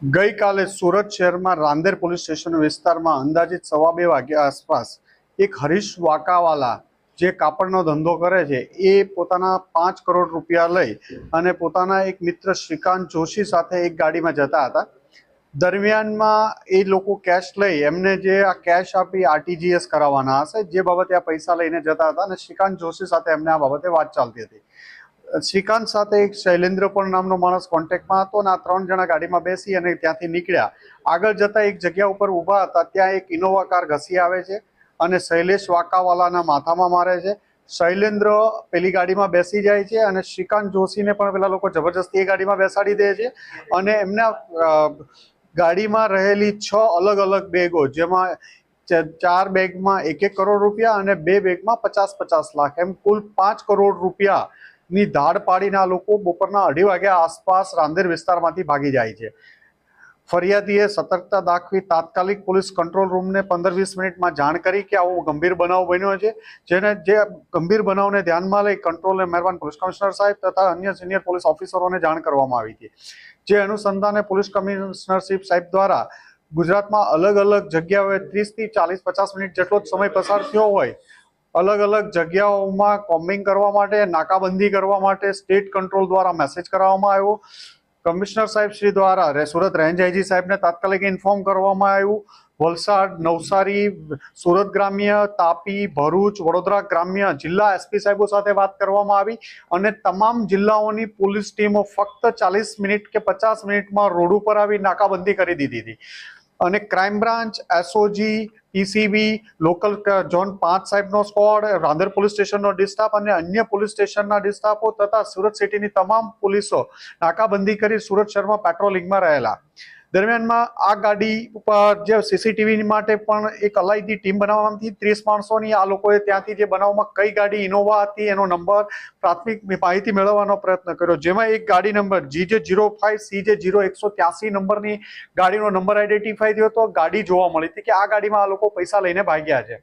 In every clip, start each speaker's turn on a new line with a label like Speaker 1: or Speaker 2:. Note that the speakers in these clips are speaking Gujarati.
Speaker 1: गई काले सूरत शहर में रांदेर पोलीस स्टेशन विस्तार में अंदाजित 2:15 वाग्या आसपास एक हरीश वाकावाला जे कापड़नो धंधो करे छे ए पोताना 5 करोड़ रुपया लई अने पोताना एक मित्र श्रीकांत जोशी साथे एक गाड़ी में जता हता। दरमियान में ए लोको कैश लई एमने जे आ कैश आपी आरटीजीएस कराववाना हशे जे बाबते आ पैसा लईने जता हता अने श्रीकांत जोशी साथे एमने आ बाबते वात चालती हती। श्रीकांत साथे एक शैलेन्द्र पण नामनो माणस कॉन्टेक्टमां हतो अने आ 3 जणा गाड़ीमां बेसी अने त्यांथी નીકળ્યા। આગળ જતા એક જગ્યા ઉપર ઊભા હતા ત્યાં એક ઇનોવા કાર ઘસી આવે છે અને શૈલેષ વાકાવાલાના માથામાં મારે છે। શૈલેન્દ્ર પેલી ગાડીમાં બેસી જાય છે અને શ્રીકાંત જોશીને પણ પેલા લોકો જબરજસ્તી એ ગાડીમાં બેસાડી દે છે અને એમના ગાડીમાં રહેલી 6 અલગ અલગ બેગો જેમાં 4 બેગમાં 1-1 કરોડ રૂપિયા અને 2 બેગમાં 50-50 લાખ એમ કુલ 5 કરોડ રૂપિયા ની ધાડ પાડીને આ લોકો બપોરના 2:30 વાગ્યા આસપાસ રાંદેર વિસ્તારમાંથી ભાગી જાય છે। ફરિયાદીએ સતર્કતા દાખવી તાત્કાલિક પોલીસ કંટ્રોલ રૂમને 15-20 મિનિટમાં જાણ કરી કે આવો ગંભીર બનાવ બન્યો છે, જેને જે ગંભીર બનાવને ધ્યાનમાં લઈ કંટ્રોલને મહેરબાન પોલીસ કમિશનર સાહેબ તથા અન્ય સિનિયર પોલીસ ઓફિસરોને જાણ કરવામાં આવી હતી। જે અનુસંધાને પોલીસ કમિશનરશીપ સાહેબ દ્વારા ગુજરાતમાં અલગ અલગ જગ્યાઓએ 30 થી 40-50 મિનિટ જેટલો જ સમય પસાર થયો હોય अलग अलग जगहों में कॉम्बिंग करवा माटे नाकाबंदी करवा माटे स्टेट कंट्रोल द्वारा मैसेज करवामां आव्यो। कमिश्नर साहेब श्री द्वारा सूरत रेंज आईजी साहेब ने तात्कालिक इन्फॉर्म करवामां आव्युं। वलसाड, नवसारी, सूरत ग्राम्य, तापी, भरूच, वडोदरा ग्राम्य जिला एसपी साहेबों साथे बात करवामां आवी अने तमाम जिल्लाओनी पोलीस टीमों फक्त 40 मिनिट के 50 मिनिट में रोड पर आवी नाकाबंदी करी दीधी थी અને crime branch, SOG, PCB, local zone 5 સાહેબનો સ્ક્વોડ, રાંદેર પોલીસ સ્ટેશનનો ડિસ્ટાફ અને અન્ય પોલીસ સ્ટેશનના ડિસ્ટાફો તથા સુરત સિટીની તમામ પોલીસો નાકાબંધી કરી સુરત શહેરમાં પેટ્રોલિંગમાં રહેલા। દરમિયાનમાં આ ગાડી ઉપર જે સીસીટીવી માટે પણ એક અલાયદી ટીમ બનાવવામાં આવી 30 માણસોની। આ લોકોએ ત્યાંથી જે બનાવમાં કઈ ગાડી ઇનોવા હતી એનો નંબર પ્રાથમિક માહિતી મેળવવાનો પ્રયત્ન કર્યો, જેમાં એક ગાડી નંબર GJ05CJ0183 નંબરની ગાડીનો નંબર આઈડેન્ટિફાઈ થયો હતો। ગાડી જોવા મળી હતી કે આ ગાડીમાં આ લોકો પૈસા લઈને ભાગ્યા છે।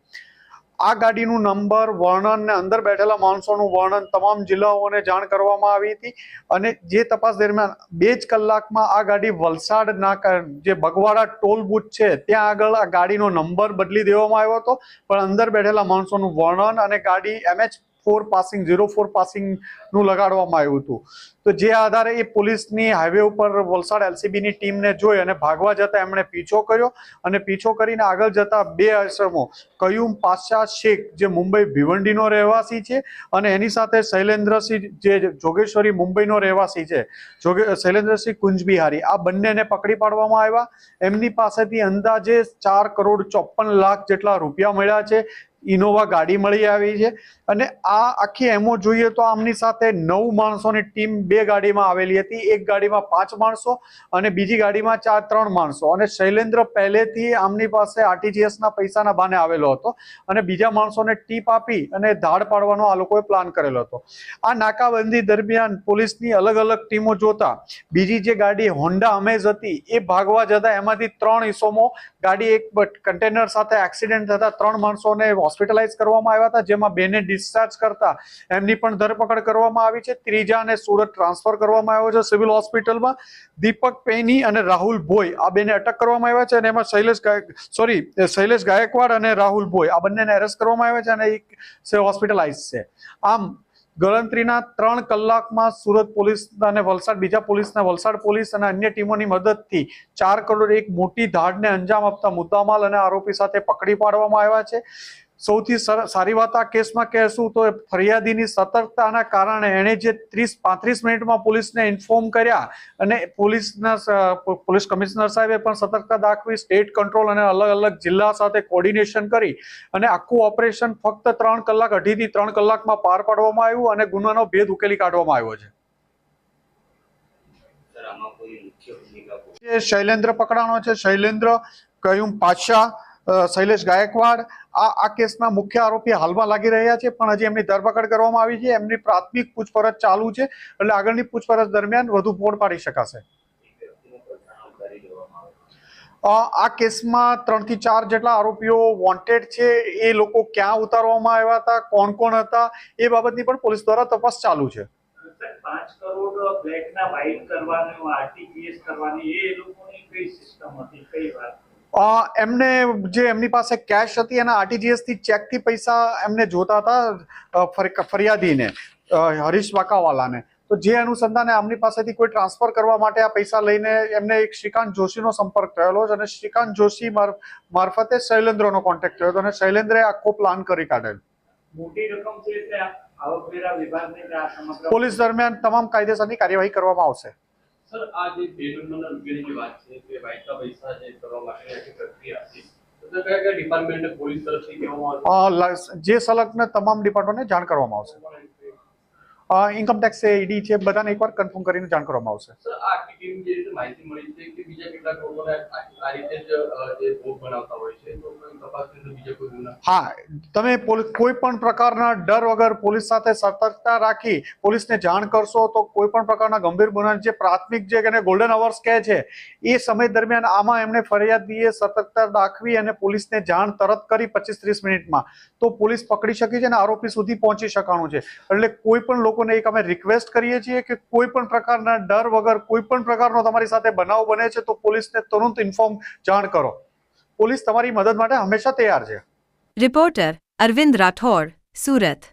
Speaker 1: આ ગાડીનું નંબર, વર્ણન ને અંદર બેઠેલા માણસોનું વર્ણન તમામ જિલ્લાઓને જાણ કરવામાં આવી હતી અને જે તપાસ દરમિયાન 2 જ કલાકમાં આ ગાડી વલસાડના જે બગવાડા ટોલ બૂથ છે ત્યાં આગળ આ ગાડીનો નંબર બદલી દેવામાં આવ્યો હતો, પણ અંદર બેઠેલા માણસોનું વર્ણન અને ગાડી MH4 પાસિંગ 04 પાસિંગ નું લગાડવામાં આવ્યું હતું। તો જે આધારે એ પોલીસની હાઈવે ઉપર વલસાડ LCBની ટીમને જોઈ અને ભાગવા જતા એમણે પીછો કર્યો અને પીછો કરીને આગળ જતા 2 અસમો કયુમ પાશા શેખ જે મુંબઈ ભિવંડીનો રહેવાસી છે અને એની સાથે શૈલેન્દ્રસિંહ જે જોગેશ્વરી મુંબઈનો રહેવાસી છે, શૈલેન્દ્રસિંહ કુંજબિહારી, આ બંનેને પકડી પાડવામાં આવ્યા। એમની પાસેથી અંદાજે 4 કરોડ 54 લાખ જેટલા રૂપિયા મળ્યા છે। ઇનોવા ગાડી મળી આવી છે અને આ આખી એમો જોઈએ તો આમની સાથે 9 માણસોની ટીમ 2 ગાડીમાં આવેલી હતી, એક ગાડીમાં 5 માણસો અને બીજી ગાડીમાં 3 માણસો અને શૈલેન્દ્ર પહેલેથી આમની પાસે આરટીજીએસના પૈસાના બાને આવેલો હતો અને બીજા માણસોને ટીપ આપી અને ધાડ પાડવાનો આ લોકોએ પ્લાન કરેલો હતો। આ નાકાબંધી દરમિયાન પોલીસની અલગ અલગ ટીમો જોતા બીજી જે ગાડી હોન્ડા અમેઝ હતી એ ભાગવા જતા એમાંથી 3 ઇસમો ગાડી એક કન્ટેનર સાથે એક્સિડન્ટ થતા 3 માણસોને હોસ્પિટલાઇઝ કરવામાં આવ્યા હતા, જેમાં 2 ને ડિસ્ચાર્જ કરતા એમની પણ ધરપકડ કરવામાં આવી છે। ત્રીજાને સુરત ટ્રાન્સફર કરવામાં આવ્યો છે સિવિલ હોસ્પિટલમાં। દીપક પેની અને રાહુલ ભોઈ આ બેને અટક કરવામાં આવ્યા છે અને એમાં શૈલેષ ગાયકવાડ અને રાહુલ ભોઈ આ બંનેને એરેસ્ટ કરવામાં આવ્યા છે અને એક હોસ્પિટલાઇઝ છે। આમ ગણતરીના 3 કલાકમાં સુરત પોલીસ અને બીજા પોલીસના વલસાડ પોલીસ અને અન્ય ટીમોની મદદથી 4 કરોડ એક મોટી ધાડને અંજામ આપતા મુદ્દામાલ અને આરોપી સાથે પકડી પાડવામાં આવ્યા છે। સૌથી સારી વાત આ કેસમાં કહેશું તો ફરિયાદીની સતર્કતાના કારણે એણે જે 30-35 મિનિટમાં પોલીસને ઇન્ફોર્મ કર્યા અને પોલીસ કમિશનર સાહેબે પણ સતર્કતા દાખવી સ્ટેટ કંટ્રોલ અને અલગ અલગ જિલ્લા સાથે કોર્ડિનેશન કરી અને આખું ઓપરેશન ફક્ત 3 કલાક 2.5 થી 3 કલાકમાં પાર પાડવામાં આવ્યું અને ગુનાનો ભેદ ઉકેલી કાઢવામાં આવ્યો છે। શૈલેન્દ્ર પકડાણો છે, શૈલેન્દ્ર, કયુમ પાશા, શૈલેષ ગાયકવાડ આ કેસના મુખ્ય આરોપી હાલમાં લાગી રહ્યા છે, પણ હજી એમની ધરપકડ કરવામાં આવી છે। એમની પ્રાથમિક પૂછપરછ ચાલુ છે એટલે આગળની પૂછપરછ દરમિયાન વધુ પોડ પાડી શકાશે। આ કેસમાં 3 થી 4 જેટલા આરોપીઓ વોન્ટેડ છે। એ લોકો ક્યાં ઉતારવામાં આવ્યા હતા, કોણ કોણ હતા એ બાબતની પણ પોલીસ દ્વારા તપાસ ચાલુ છે। 5 કરોડ બ્લેકના વ્હાઇટ કરવાનું, આરટીજીએસ કરવાની એ લોકોની
Speaker 2: કઈ સિસ્ટમ હતી, કઈ વાત?
Speaker 1: એમને જે એમની પાસે કેશ હતી એના આરટીજીએસ થી ચેકથી પૈસા એમને જોતા હતા ફરિયાદીને હરીશ વાકાવાલાને. તો જે અનુસંધાને આમની પાસેથી કોઈ ટ્રાન્સફર કરવા માટે આ પૈસા લઈને એમને એક શ્રીકાંત જોશીનો સંપર્ક થયેલો છે અને શ્રીકાંત જોશી મારફતે શૈલેન્દ્રનો કોન્ટેક્ટ થયો હતો અને શૈલેન્દ્રે આખો પ્લાન કરી કાઢેલ.
Speaker 2: મોટી રકમ છે એટલે આવકવેરા વિભાગને આ સમગ્ર
Speaker 1: પોલીસ દરમિયાન તમામ કાયદેસરની કાર્યવાહી કરવામાં આવશે.
Speaker 3: સર, આ જે 2 નંબરના રૂપિયાની જે વાત છે કે વાયકા પૈસા જે કરવા માટેની જે પ્રક્રિયા હતી, તો કયા કયા ડિપાર્ટમેન્ટને પોલીસ તરફથી કહેવામાં આવ્યું?
Speaker 1: જે સંલગ્ન તમામ ડિપાર્ટમેન્ટને જાણ કરવામાં આવશે. ઇન્કમટેક્સ છે, ઈડી છે, બધાને એકવાર કન્ફર્મ કરીને જાણ કરવામાં આવશે.
Speaker 3: સર, આ આખી ટીમ જે રીતે માહિતી મળી છે કે બીજા કેટલાક લોકોને આ રીતે જ જે ભોગ બનાવતા હોય છે, તો કોઈ તપાસ કરીને બીજા કોઈ ગુના?
Speaker 1: હા, તમે કોઈ પણ પ્રકારના ડર વગર પોલીસ સાથે સતર્કતા રાખી પોલીસને જાણ કરશો તો કોઈ પણ પ્રકારના ગંભીર ગુના જે પ્રાથમિક જે એને ગોલ્ડન અવર્સ કહે છે એ સમય દરમિયાન આમાં એમણે ફરિયાદીએ સતર્કતા દાખવી અને પોલીસને જાણ તરત કરી 25-30 મિનિટમાં તો પોલીસ પકડી શકી છે અને આરોપી સુધી પહોંચી શકવાનું છે. એટલે કોઈ પણ લોકોને એક અમે રિક્વેસ્ટ કરીએ છીએ કે કોઈ પણ પ્રકારના ડર વગર કોઈ પણ પ્રકારનો તમારી સાથે બનાવ બને છે તો પોલીસને તુરંત જાણ કરો. પોલીસ તમારી મદદ માટે હંમેશા તૈયાર છે.
Speaker 4: રિપોર્ટર અરવિંદ રાઠોડ, સુરત.